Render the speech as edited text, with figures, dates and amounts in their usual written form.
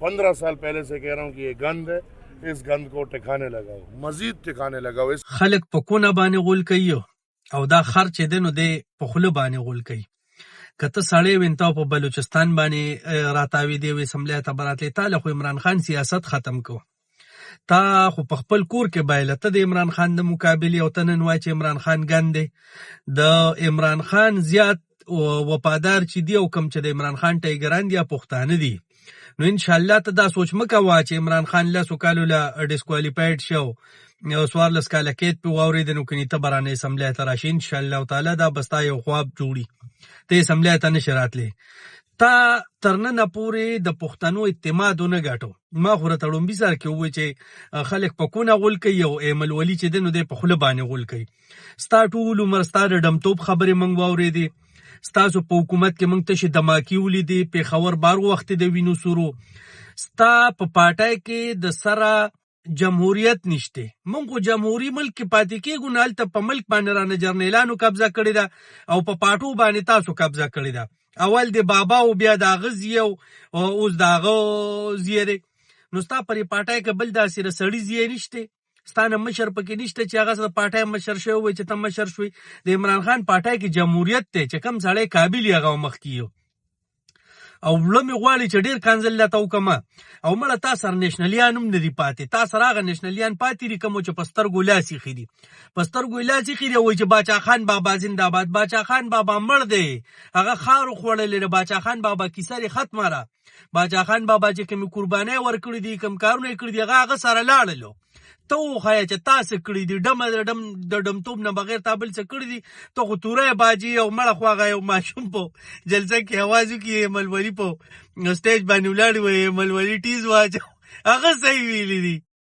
15 साल पहले से कह रहा हूँ कि ये गंद है, इस गंद को टिकाने लगाओ, मजीद टिकाने लगाओ. خلک په کونه باندې غول کوي او دا خر چې دی نو دی په خوله باندې غول کوي. که ته سړی وې ته په بلوچستان باندې راتاویدې وې اسمبلۍ ته به راتلې، تا له خو عمران خان سیاست ختم کو. تا خو په خپل کور کې بایله ته د عمران خان د مقابلې او ته نن وایې چې عمران خان ګند دی. د عمران خان زیات وفادار چې دی او کوم چې د عمران خان ټایګران دي پښتانه دي، نو انشاءالله ته دا سوچ مه کوه چې عمران خان لسو کالو له ډسکوالیفاید شو، 14 کاله کېد پې واورېد، نو کنې ته به رانه اسمبلۍ ته راشي انشاءالله تعالی دا به ستا یو خواب جوړي، ته اسمبلۍ ته نشې راتلی. تا تر ننه پورې د پښتنو اعتماد ونه ګټو. ما خو راته ړومبي سر کې ووایي چې خلک په کونه غول کوي او ایمل ولي چې دی نو دی په خوله باندې غول کوي. ستا ټول عمر ستا د ډمتوب خبرې موږ واورېدې، ستاسو په حکومت کې موږ تشې دماکي ولیدې، پېښور بار وخت د وینو سورو. ستا په پاټی کې د سره جمهوریت نشته. موږ خو جمهوري ملک کې پاتې کېږو نه، هلته په ملک باندې رانه جرنیلانو قبضه کړې ده او په پاټو باندې تاسو قبضه کړې ده. اول د بابا او بیا د هغه زیه او اوس د هغه زیه دی. نو ستا پرې پاټی کې بل داسې د سړي زیه نشته، ستا نه مشر پکې نشته چې هغه د پاټی مشر شوی وای چې ته مشر شوی. د عمران خان پاټی کې جمهوریت دی چې کم سړی قابل یې هغه مخکې یو او وړه مې غواړي چې ډېر کنځل له ته وکړمه. او مړه تا سره نیشنلیان هم نه دي پاتې، تا سره هغه نیشنلیان پاتې دي کوم چې په سترګو لاس ایښي دي، په سترګو یې لاس ایښي دي. وایي چې باچا خان بابا زنده‌باد. باچا خان بابا مړ دی، هغه خاورو خوړلې ده. باچا خان بابا کیسه یې ختمه ده. باچا خان بابا چې کومې قربانۍ ورکړي دي، کوم کارونه یې کړي دي، هغه سره لاړلو. ته وښیه چې تا څه کړي دي، ډمه د ډمتوب نه بغیر تا بل څه کړي دي. ته خو توری باجي او مړه خو هغه یو ماشوم په جلسه کې اواز وکړي، ایمل ولي په سټیج باندې ولاړ وي، ایمل ولي ټیز واچو، هغه صحیح ویلي دي.